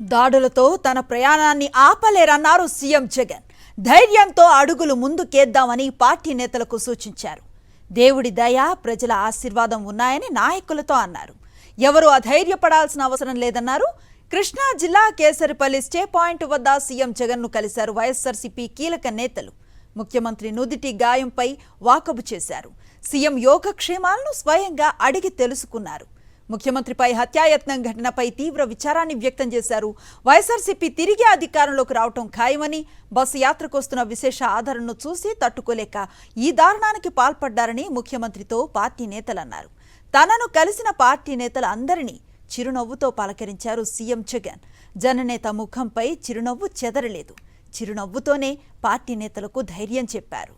దాడులతో తన ప్రయాణాన్ని ఆపలేరన్నారు సీఎం జగన్. ధైర్యంతో అడుగులు ముందుకేద్దామని పార్టీ నేతలకు సూచించారు. దేవుడి దయ, ప్రజల ఆశీర్వాదం ఉన్నాయని నాయకులతో అన్నారు. ఎవరూ అధైర్యపడాల్సిన అవసరం లేదన్నారు. కృష్ణా జిల్లా కేసరిపల్లి స్టే పాయింట్ వద్ద సీఎం జగన్ను కలిశారు వైఎస్ఆర్సీపీ కీలక నేతలు. ముఖ్యమంత్రి నుదిటి గాయంపై వాకబు చేశారు. సీఎం యోగక్షేమాలను స్వయంగా అడిగి తెలుసుకున్నారు. ముఖ్యమంత్రిపై హత్యాయత్నం ఘటనపై తీవ్ర విచారాన్ని వ్యక్తం చేశారు. వైఎస్ఆర్సీపీ తిరిగి అధికారంలోకి రావటం ఖాయమని, బస్సు యాత్రకు వస్తున్న విశేష ఆదరణను చూసి తట్టుకోలేక ఈ దారుణానికి పాల్పడ్డారని ముఖ్యమంత్రితో పార్టీ నేతలన్నారు. తనను కలిసిన పార్టీ నేతలు అందరినీ చిరునవ్వుతో పలకరించారు సీఎం జగన్. జననేత ముఖంపై చిరునవ్వు చెదరలేదు. చిరునవ్వుతోనే పార్టీ నేతలకు ధైర్యం చెప్పారు.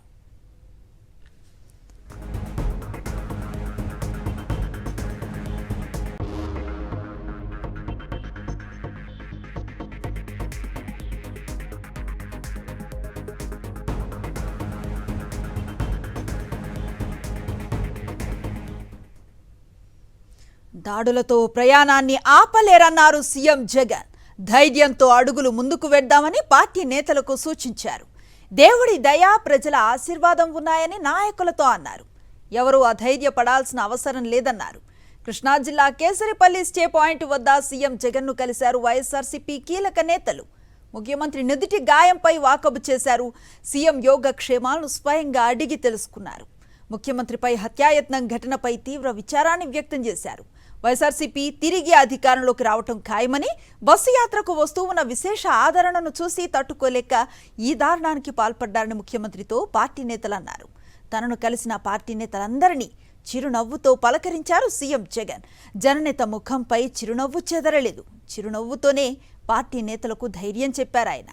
దాడులతో ప్రయాణాన్ని ఆపలేరన్నారు సీఎం జగన్. ధైర్యంతో అడుగులు ముందుకు వెళ్దామని పార్టీ నేతలకు సూచించారు. దేవుడి దయ, ప్రజల ఆశీర్వాదం ఉన్నాయని నాయకులతో అన్నారు. ఎవరూ అధైర్యపడాల్సిన అవసరం లేదన్నారు. కృష్ణా జిల్లా కేసరిపల్లి స్టే పాయింట్ వద్ద సీఎం జగన్ను కలిశారు వైఎస్ఆర్సీపీ కీలక నేతలు. ముఖ్యమంత్రి నుదిటి గాయంపై వాకబు చేశారు. సీఎం యోగక్షేమాలను స్వయంగా అడిగి తెలుసుకున్నారు. ముఖ్యమంత్రిపై హత్యాయత్నం ఘటనపై తీవ్ర విచారాన్ని వ్యక్తం చేశారు. వైఎస్ఆర్సీపీ తిరిగి అధికారంలోకి రావటం ఖాయమని, బస్సు యాత్రకు వస్తూ ఉన్న విశేష ఆదరణను చూసి తట్టుకోలేక ఈ దారుణానికి పాల్పడ్డారని ముఖ్యమంత్రితో పార్టీ నేతలు అన్నారు. తనను కలిసిన పార్టీ నేతలందరినీ చిరునవ్వుతో పలకరించారు సీఎం జగన్. జననేత ముఖంపై చిరునవ్వు చెదరలేదు. చిరునవ్వుతోనే పార్టీ నేతలకు ధైర్యం చెప్పారు ఆయన.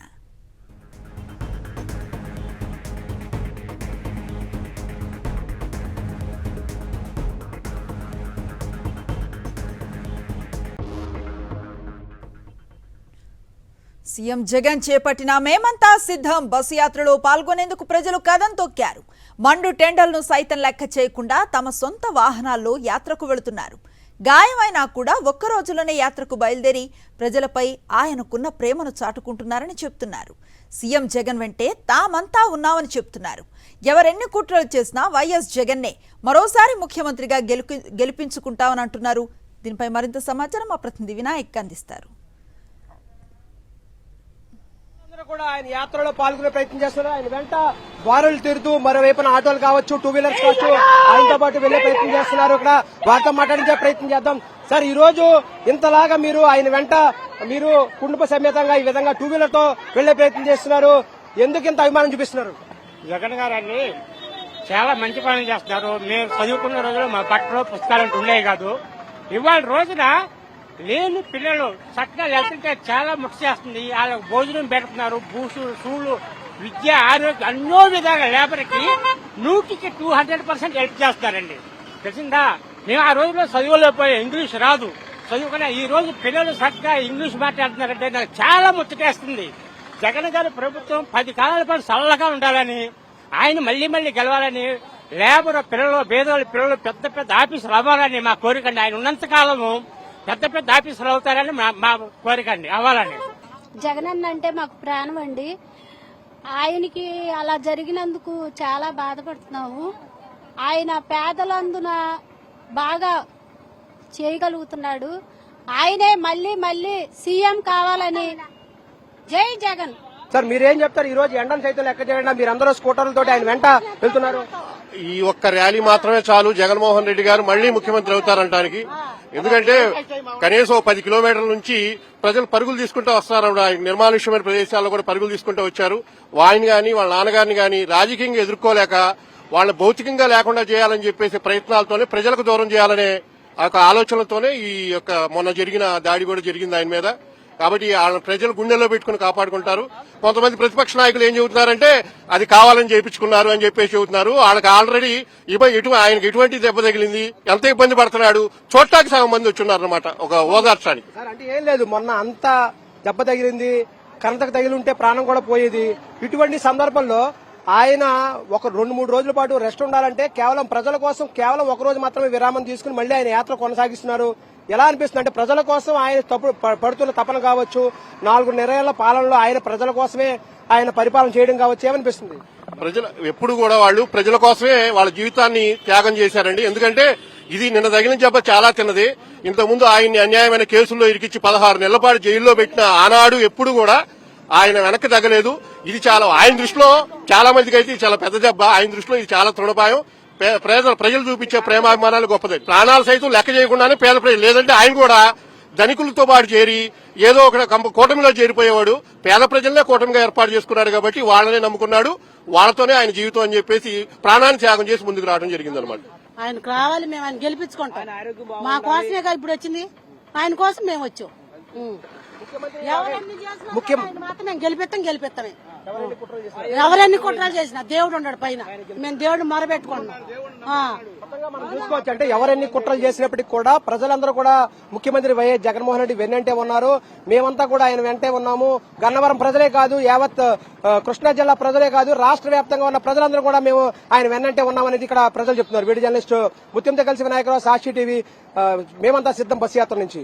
సీఎం జగన్ చేపట్టిన మేమంతా సిద్ధం బస్సు యాత్రలో పాల్గొనేందుకు ప్రజలు కదం తొక్కారు. మండు టెండర్లను సైతం లెక్క చేయకుండా తమ సొంత వాహనాల్లో యాత్రకు వెళుతున్నారు. గాయమైనా కూడా ఒక్క రోజులోనే యాత్రకు బయలుదేరి ప్రజలపై ఆయనకున్న ప్రేమను చాటుకుంటున్నారని చెప్తున్నారు. సీఎం జగన్ వెంటే తామంతా ఉన్నామని చెప్తున్నారు. ఎవరెన్ని కుట్రలు చేసినా వైఎస్ జగన్నే మరోసారి ముఖ్యమంత్రిగా గెలిపించుకుంటామని అంటున్నారు. దీనిపై మరింత సమాచారం మా ప్రతినిధి వినాయక్ అందిస్తారు. కూడా ఆయన యాత్రలో పాల్గొనే ప్రయత్నం చేస్తున్నారు. ఆయన వెంట బారులు తిరుగుతూ మరోవైపున ఆటోలు కావచ్చు, టూ వీలర్స్ కావచ్చు, ఆయనతో పాటు వెళ్లే ప్రయత్నం చేస్తున్నారు. ఇక్కడ వారితో మాట్లాడించే ప్రయత్నం చేద్దాం. సార్, ఈ రోజు ఇంతలాగా మీరు ఆయన వెంట మీరు కుటుంబ సమేతంగా ఈ విధంగా టూ వీలర్ తో వెళ్లే ప్రయత్నం చేస్తున్నారు. ఎందుకు ఇంత అభిమానం చూపిస్తున్నారు? జగన్ గారు చాలా మంచి పనులు చేస్తున్నారు. మేము చదువుకున్న రోజులు మా పట్టలో పుస్తకాలు ఉండేవి కాదు. ఇవాళ రోజున లేని పిల్లలు చక్కగా వెళ్తుంటే చాలా ముఖ్య చేస్తుంది. వాళ్ళకి భోజనం పెడుతున్నారు. బూసులు, షూలు, విద్య, ఆరోగ్యం అన్నో విధాలుగా లేబర్కి 100% హెల్ప్ చేస్తారండి. తెలిసిందా? మేము ఆ రోజుల్లో చదువులేకపోయా, ఇంగ్లీష్ రాదు, చదువుకున్నా. ఈ రోజు పిల్లలు చక్కగా ఇంగ్లీష్ మాట్లాడుతున్నారంటే నాకు చాలా ముచ్చటేస్తుంది. జగన్ గారి ప్రభుత్వం 10 కాలాల పాటు చల్లగా ఉండాలని, ఆయన మళ్లీ మళ్లీ గెలవాలని, లేబర్ పిల్లలు, పేదవాళ్ళ పిల్లలు పెద్ద పెద్ద ఆఫీసులు అవ్వాలని మా కోరికండి. ఆయన ఉన్నంత కాలము పెద్ద పెద్ద ఆఫీసులు అవుతారని మా కోరికండి, అవ్వాలని. జగన్ అన్న అంటే మాకు ప్రాణం అండి. ఆయనకి అలా జరిగినందుకు చాలా బాధపడుతున్నాము. ఆయన పేదలందున బాగా చేయగలుగుతున్నాడు. ఆయనే మళ్లీ మళ్లీ సీఎం కావాలని. జై జగన్. సార్, మీరేం చెప్తారు? ఈ రోజు ఎండను సైతం లెక్క చేయకుండా మీరందరూ స్కూటర్లతో ఆయన వెంట వెళ్తున్నారు. ఈ ఒక్క ర్యాలీ మాత్రమే చాలు జగన్మోహన్ రెడ్డి గారు మళ్లీ ముఖ్యమంత్రి అవుతారంటానికి. ఎందుకంటే కనీసం 10 కిలోమీటర్ల నుంచి ప్రజలు పరుగులు తీసుకుంటూ వస్తారు. నిర్మానుష్యమైన ప్రదేశాల్లో కూడా పరుగులు తీసుకుంటూ వచ్చారు. ఆయన గాని వాళ్ళ నాన్నగారిని గాని రాజకీయంగా ఎదుర్కోలేక వాళ్ళ భౌతికంగా లేకుండా చేయాలని చెప్పేసి ప్రయత్నాలతోనే ప్రజలకు దూరం చేయాలనే ఒక ఆలోచనలతోనే ఈ యొక్క మొన్న జరిగిన దాడి కూడా జరిగింది ఆయన మీద. కాబట్టి వాళ్ళ ప్రజలు గుండెల్లో పెట్టుకుని కాపాడుకుంటారు. కొంతమంది ప్రతిపక్ష నాయకులు ఏం చెబుతున్నారంటే అది కావాలని చేయించుకున్నారు అని చెప్పేసి చెబుతున్నారు. వాళ్ళకి ఆల్రెడీ ఆయనకి ఎటువంటి దెబ్బ తగిలింది, ఎంత ఇబ్బంది పడుతున్నాడు చూడటానికి సగం మంది వచ్చున్నారన్నమాట ఒక ఓదార్చడానికి. అంటే ఏం లేదు, మొన్న అంతా దెబ్బ తగిలింది, కరెంతకు తగిలి ఉంటే ప్రాణం కూడా పోయేది. ఇటువంటి సందర్భంలో ఆయన ఒక 2-3 రోజుల పాటు రెస్ట్ ఉండాలంటే కేవలం ప్రజల కోసం కేవలం ఒక రోజు మాత్రమే విరామం తీసుకుని మళ్లీ ఆయన యాత్ర కొనసాగిస్తున్నారు. ఎలా అనిపిస్తుంది అంటే ప్రజల కోసం ఆయన పడుతున్న తపన కావచ్చు, 4.5 పాలనలో ఆయన ప్రజల కోసమే ఆయన పరిపాలన చేయడం కావచ్చు, ఏమనిపిస్తుంది? ప్రజలు ఎప్పుడు కూడా వాళ్ళు ప్రజల కోసమే వాళ్ళ జీవితాన్ని త్యాగం చేశారండి. ఎందుకంటే ఇది నిన్న తగిలిన జబ్బ చాలా తిన్నది. ఇంతకుముందు ఆయన్ని అన్యాయమైన కేసుల్లో ఇరికించి 16 నెలల పాటు జైల్లో పెట్టిన ఆనాడు ఎప్పుడు కూడా ఆయన వెనక్కి తగ్గలేదు. ఇది చాలా ఆయన దృష్టిలో చాలా మందికి అయితే చాలా పెద్ద దెబ్బ. ఆయన దృష్టిలో ఇది చాలా తృణపాయం. ప్రజలు చూపించే ప్రేమాభిమానాలు గొప్పది. ప్రాణాలు సైతం లెక్క చేయకుండానే పేద ప్రజలు, లేదంటే ఆయన కూడా ధనికులతో పాటు చేరి ఏదో ఒక కూటమిలో చేరిపోయేవాడు. పేద ప్రజలనే కూటమిగా ఏర్పాటు చేసుకున్నాడు కాబట్టి వాళ్ళనే నమ్ముకున్నాడు. వాళ్ళతోనే ఆయన జీవితం అని చెప్పేసి ప్రాణాన్ని త్యాగం చేసి ముందుకు రావడం జరిగిందనమాట. ఆయనకు రావాలి, మేము ఆయన గెలిపించుకుంటాం. మా కోసమే కదా ఇప్పుడు వచ్చింది, ఆయన కోసం మేము వచ్చాం. ఎవరన్నీ చేసినా ఆయన మాత్రం మేము గెలిపిస్తామే. ఎవరన్ని కుట్రలు చేసినా దేవుడు ఉన్నాడు పైన, మేము దేవుడు మొరబెట్టుకున్నాం. మనం చూసుకోవచ్చు అంటే ఎవరెన్ని కుట్రలు చేసినప్పటికీ కూడా ప్రజలందరూ కూడా ముఖ్యమంత్రి వైఎస్ జగన్మోహన్ రెడ్డి వెన్నంటే ఉన్నారు. మేమంతా కూడా ఆయన వెంటే ఉన్నాము. గన్నవరం ప్రజలే కాదు, యావత్ కృష్ణా జిల్లా ప్రజలే కాదు, రాష్ట్ర వ్యాప్తంగా ఉన్న ప్రజలందరూ కూడా మేము ఆయన వెన్నంటే ఉన్నామనేది ఇక్కడ ప్రజలు చెప్తున్నారు. వీడియో జర్నలిస్ట్ ముత్యంతో కలిసి వినాయకరావు, సాక్షి టీవీ. మేమంతా సిద్ధం బస్సు యాత్ర నుంచి.